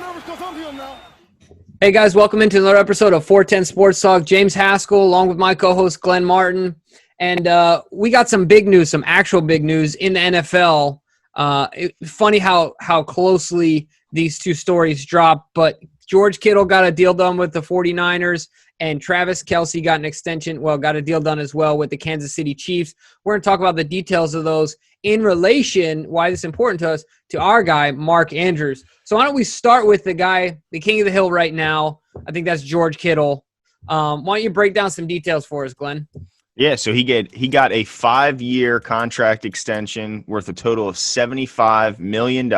nervous because I'm here now. Hey guys, welcome into another episode of 410 Sports Talk. James Haskell along with my co-host Glenn Martin. And we got some big news, some actual big news in the NFL. Funny how closely these two stories drop, but George Kittle got a deal done with the 49ers, and Travis Kelce got an extension, got a deal done as well with the Kansas City Chiefs. We're going to talk about the details of those in relation, why this is important to us, to our guy, Mark Andrews. So why don't we start with the guy, the king of the hill right now. I think that's George Kittle. Why don't you break down some details for us, Glenn? Yeah, so he got a 5-year contract extension worth a total of $75 million,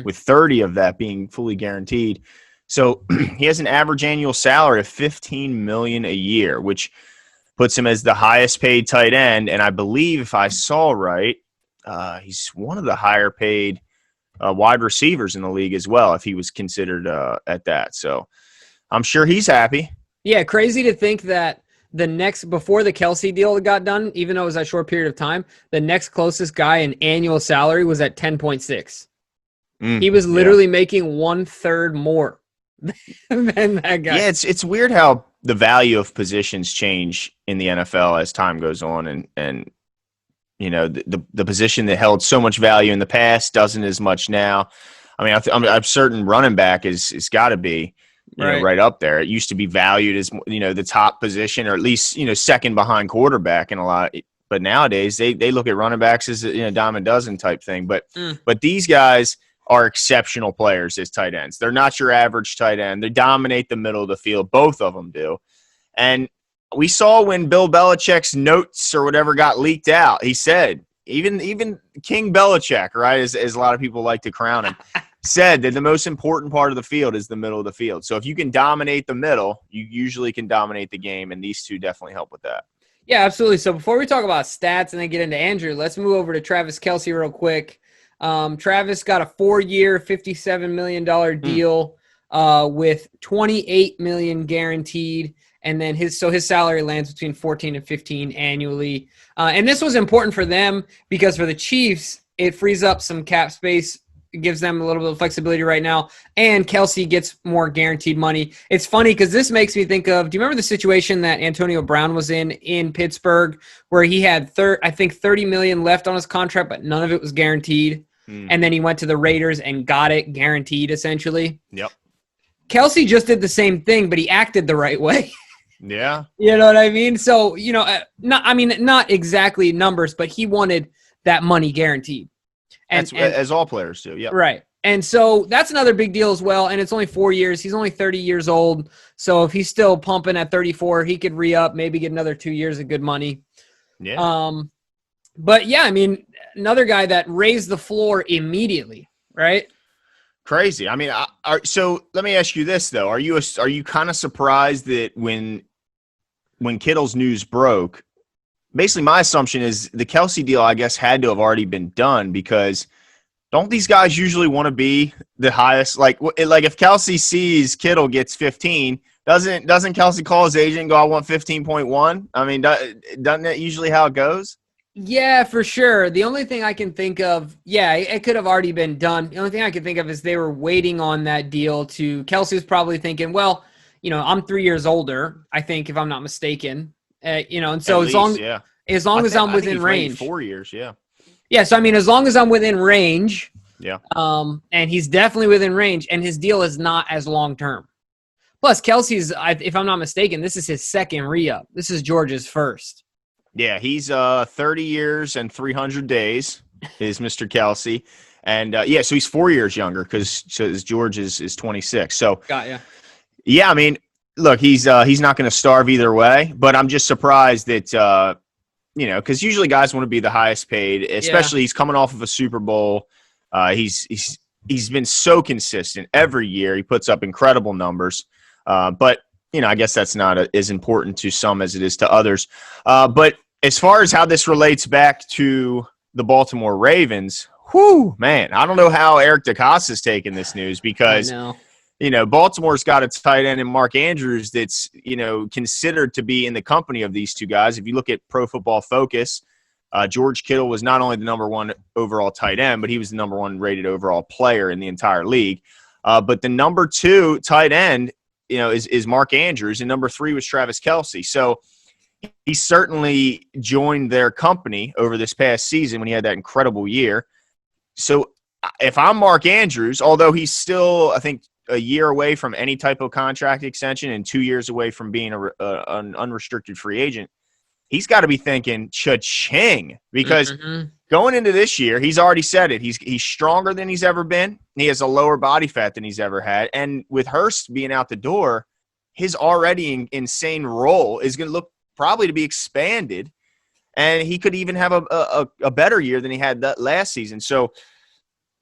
with 30 of that being fully guaranteed. So he has an average annual salary of $15 million a year, which puts him as the highest paid tight end. And I believe, if I saw right, he's one of the higher paid wide receivers in the league as well, if he was considered at that. So I'm sure he's happy. Yeah, crazy to think that before the Kelsey deal got done, even though it was a short period of time, the next closest guy in annual salary was at 10.6. He was literally making 1/3 more than that guy. Yeah, it's weird how the value of positions change in the NFL as time goes on, and you know, the position that held so much value in the past doesn't as much now. I mean, I'm certain running back is got to be right up there. It used to be valued as, the top position, or at least, second behind quarterback in a lot. But nowadays they look at running backs as a dime a dozen type thing. But these guys are exceptional players as tight ends. They're not your average tight end. They dominate the middle of the field. Both of them do. And we saw when Bill Belichick's notes or whatever got leaked out, he said, even King Belichick, right, as a lot of people like to crown him, said that the most important part of the field is the middle of the field. So if you can dominate the middle, you usually can dominate the game, and these two definitely help with that. Yeah, absolutely. So before we talk about stats and then get into Andrew, let's move over to Travis Kelce real quick. Travis got a 4-year, $57 million deal with $28 million guaranteed. And then his salary lands between 14 and 15 annually. And this was important for them because for the Chiefs, it frees up some cap space. It gives them a little bit of flexibility right now. And Kelsey gets more guaranteed money. It's funny because this makes me think of, do you remember the situation that Antonio Brown was in Pittsburgh, where he had, I think, $30 million left on his contract, but none of it was guaranteed. And then he went to the Raiders and got it guaranteed, essentially. Yep. Kelsey just did the same thing, but he acted the right way. Yeah. You know what I mean? So, not exactly numbers, but he wanted that money guaranteed. And as all players do. Yeah. Right. And so that's another big deal as well. And it's only 4 years. He's only 30 years old. So if he's still pumping at 34, he could re-up, maybe get another 2 years of good money. Yeah. But yeah, another guy that raised the floor immediately, right? Crazy. So let me ask you this though: Are you kind of surprised that when Kittle's news broke, basically my assumption is the Kelsey deal, I guess, had to have already been done, because don't these guys usually want to be the highest? Like if Kelsey sees Kittle gets 15, doesn't Kelsey call his agent and go, "I want 15.1"? Doesn't that usually how it goes? Yeah, for sure. The only thing I can think of, it could have already been done. The only thing I can think of is they were waiting on that deal to – Kelsey was probably thinking, well, I'm 3 years older, I think, if I'm not mistaken. And so as long as I'm within range. 4 years, yeah. Yeah, so, as long as I'm within range. Yeah. And he's definitely within range, and his deal is not as long-term. Plus, Kelsey's, if I'm not mistaken, this is his second re-up. This is George's first. Yeah, he's 30 years and 300 days is Mr. Kelsey. And, so he's 4 years younger because George is 26. So, got ya. Yeah, look, he's not going to starve either way. But I'm just surprised that, because usually guys want to be the highest paid, especially he's coming off of a Super Bowl. He's been so consistent every year. He puts up incredible numbers. But, I guess that's not as important to some as it is to others. But as far as how this relates back to the Baltimore Ravens, man, I don't know how Eric DeCosta's taking this news, because Baltimore's got a tight end in Mark Andrews that's, considered to be in the company of these two guys. If you look at Pro Football Focus, George Kittle was not only the number one overall tight end, but he was the number one rated overall player in the entire league. But the number 2 tight end, is Mark Andrews, and number 3 was Travis Kelce. So he certainly joined their company over this past season when he had that incredible year. So if I'm Mark Andrews, although he's still, I think, a year away from any type of contract extension and 2 years away from being an unrestricted free agent, he's got to be thinking cha-ching, because going into this year, he's already said it. He's stronger than he's ever been. He has a lower body fat than he's ever had. And with Hurst being out the door, his already insane role is going to look probably to be expanded, and he could even have a better year than he had that last season. So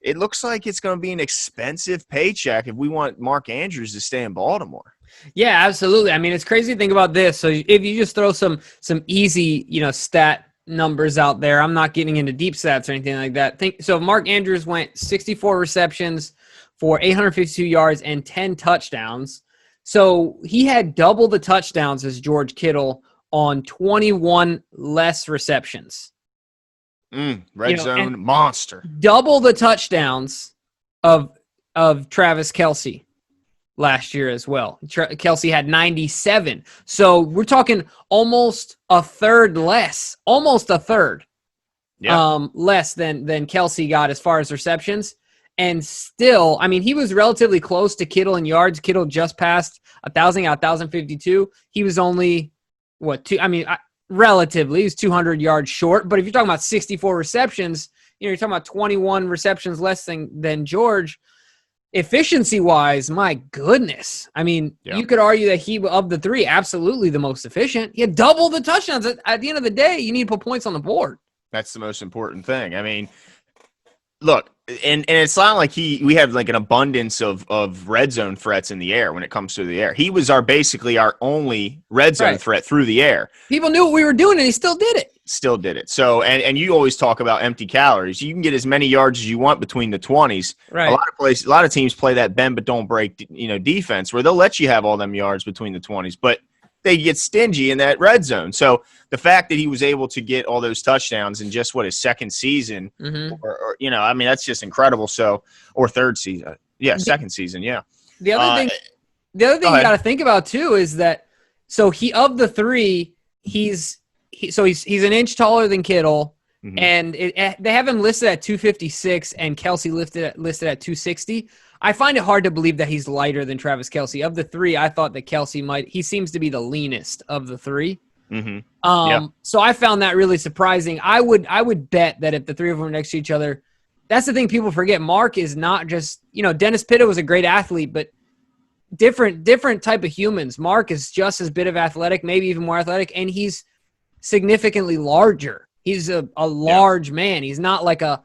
it looks like it's going to be an expensive paycheck if we want Mark Andrews to stay in Baltimore. Yeah, absolutely. I mean, it's crazy to think about this. So if you just throw some easy, stat numbers out there, I'm not getting into deep stats or anything like that. So Mark Andrews went 64 receptions for 852 yards and 10 touchdowns. So he had double the touchdowns as George Kittle on 21 less receptions. Red zone monster. Double the touchdowns of Travis Kelce last year as well. Kelsey had 97. So we're talking almost a third less. Almost a third less than Kelsey got as far as receptions. And still, I mean, he was relatively close to Kittle in yards. Kittle just passed 1,000, 1,052. He was only, relatively, he's 200 yards short. But if you're talking about 64 receptions, you're talking about 21 receptions less than George. Efficiency-wise, my goodness. I mean, you could argue that he, of the 3, absolutely the most efficient. He had double the touchdowns. At the end of the day, you need to put points on the board. That's the most important thing. I mean, look, and it's not like we have like an abundance of red zone threats in the air when it comes to the air. He was basically our only red zone threat through the air. People knew what we were doing, and he still did it. So, and you always talk about empty calories. You can get as many yards as you want between the 20s. Right. A lot of teams play that bend but don't break, defense, where they'll let you have all them yards between the 20s, but they get stingy in that red zone. So the fact that he was able to get all those touchdowns in just his second season, or that's just incredible. So, or third season, second season, The other thing you got to think about too is that he of the 3, he's an inch taller than Kittle, and they have him listed at 256 and Kelsey listed at 260. I find it hard to believe that he's lighter than Travis Kelce. Of the 3, I thought that Kelsey he seems to be the leanest of the 3. So I found that really surprising. I would bet that if the 3 of them were next to each other, that's the thing people forget. Mark is not just, Dennis Pitta was a great athlete, but different type of humans. Mark is just as bit of athletic, maybe even more athletic, and he's significantly larger. He's a large man. He's not like a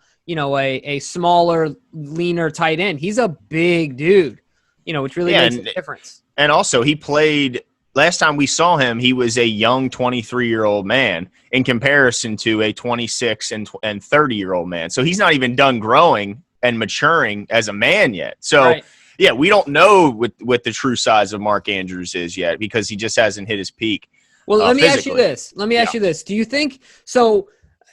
smaller, leaner tight end. He's a big dude, which really makes a difference. And also, he played last time we saw him, he was a young 23-year-old man in comparison to a 26 and 30-year-old man. So he's not even done growing and maturing as a man yet. So, we don't know what the true size of Mark Andrews is yet because he just hasn't hit his peak. Well, let me ask you this. Do you think – so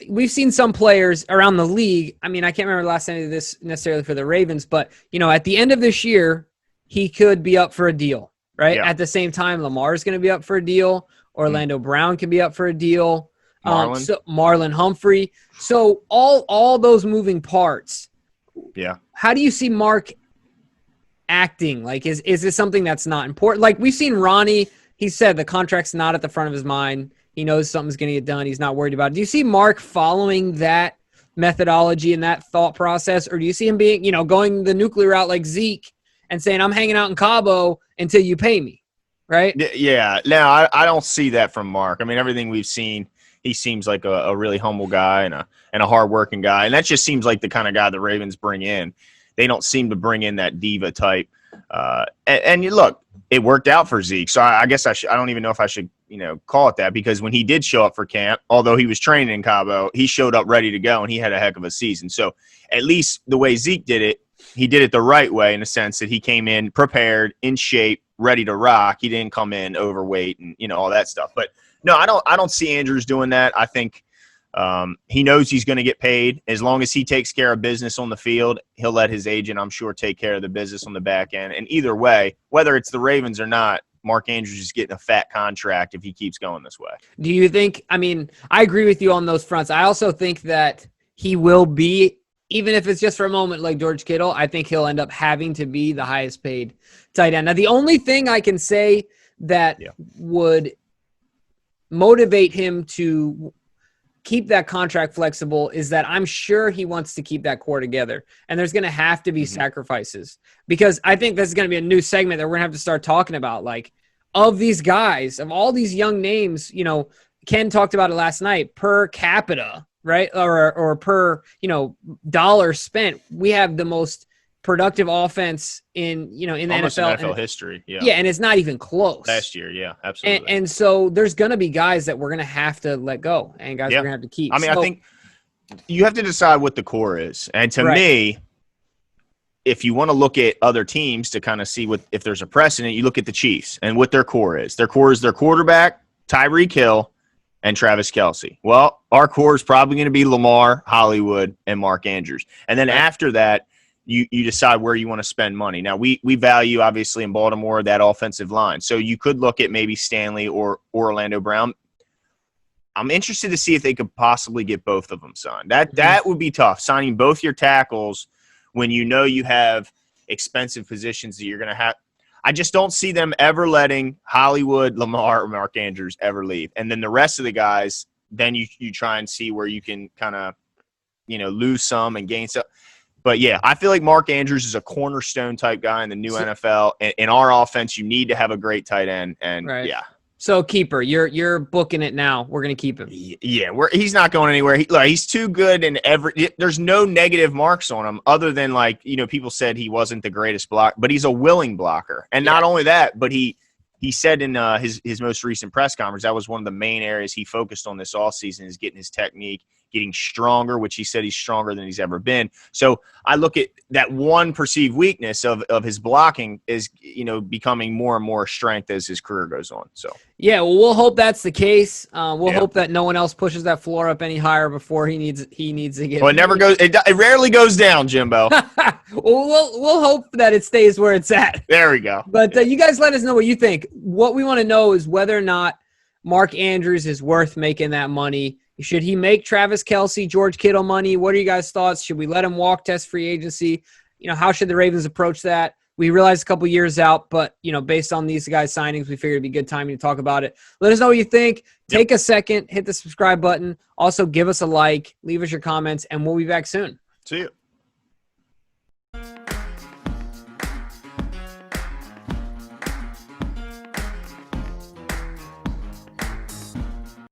we've seen some players around the league. I mean, I can't remember the last time I did this necessarily for the Ravens, but, at the end of this year, he could be up for a deal. Right. Yeah. At the same time, Lamar is going to be up for a deal. Orlando Brown can be up for a deal. Marlon Humphrey. So all those moving parts. Yeah. How do you see Mark acting? Like, is this something that's not important? Like we've seen Ronnie. He said the contract's not at the front of his mind. He knows something's going to get done. He's not worried about it. Do you see Mark following that methodology and that thought process, or do you see him being, going the nuclear route like Zeke and saying, I'm hanging out in Cabo until you pay me, right? Yeah. No, I don't see that from Mark. I mean, everything we've seen, he seems like a really humble guy and a hardworking guy. And that just seems like the kind of guy the Ravens bring in. They don't seem to bring in that diva type. And you look, it worked out for Zeke. So I guess I don't even know if I should, call it that, because when he did show up for camp, although he was training in Cabo, he showed up ready to go and he had a heck of a season. So at least the way Zeke did it, he did it the right way in the sense that he came in prepared, in shape, ready to rock. He didn't come in overweight and all that stuff. But no, I don't see Andrews doing that. I think He knows he's going to get paid. As long as he takes care of business on the field, he'll let his agent, I'm sure, take care of the business on the back end. And either way, whether it's the Ravens or not, Mark Andrews is getting a fat contract if he keeps going this way. Do you think – I mean, I agree with you on those fronts. I also think that he will be, even if it's just for a moment like George Kittle, I think he'll end up having to be the highest paid tight end. Now, the only thing I can say that would motivate him to keep that contract flexible is that I'm sure he wants to keep that core together. And there's going to have to be sacrifices, because I think this is going to be a new segment that we're going to have to start talking about. Like, of these guys, of all these young names, you know, Ken talked about it last night, per capita, right? Or per, you know, dollar spent, we have the most productive offense in, you know, in the almost NFL. in NFL history. Yeah. Yeah. And it's not even close. Last year. Yeah, absolutely. And so there's going to be guys that we're going to have to let go and guys we're going to have to keep. I mean, I think you have to decide what the core is. And to me, if you want to look at other teams to kind of see if there's a precedent, you look at the Chiefs and what their core is. Their core is their quarterback, Tyreek Hill, and Travis Kelce. Well, our core is probably going to be Lamar, Hollywood, and Mark Andrews. And then after that, you decide where you want to spend money. Now, we value, obviously, in Baltimore, that offensive line. So you could look at maybe Stanley or Orlando Brown. I'm interested to see if they could possibly get both of them signed. That would be tough, signing both your tackles when you know you have expensive positions that you're going to have. I just don't see them ever letting Hollywood, Lamar, or Mark Andrews ever leave. And then the rest of the guys, then you try and see where you can kind of, you know, lose some and gain some. But, yeah, I feel like Mark Andrews is a cornerstone type guy in the new NFL. In our offense, you need to have a great tight end. And, yeah. So, keeper, you're booking it now. We're going to keep him. Yeah, he's not going anywhere. He's too good in there's no negative marks on him other than, like, you know, people said he wasn't the greatest block, but he's a willing blocker. And not only that, but he said in his most recent press conference, that was one of the main areas he focused on this offseason, is getting his technique, getting stronger, which he said he's stronger than he's ever been. So I look at that one perceived weakness of his blocking is, you know, becoming more and more strength as his career goes on. So yeah, well, we'll hope that's the case. We'll hope that no one else pushes that floor up any higher before he needs to get. Well, it never goes. It rarely goes down, Jimbo. We'll hope that it stays where it's at. There we go. But you guys let us know what you think. What we want to know is whether or not Mark Andrews is worth making that money. Should he make Travis Kelce, George Kittle money? What are you guys' thoughts? Should we let him walk test free agency? You know, how should the Ravens approach that? We realized a couple years out, but, you know, based on these guys' signings, we figured it'd be a good time to talk about it. Let us know what you think. Take a second, hit the subscribe button. Also, give us a like, leave us your comments, and we'll be back soon. See you.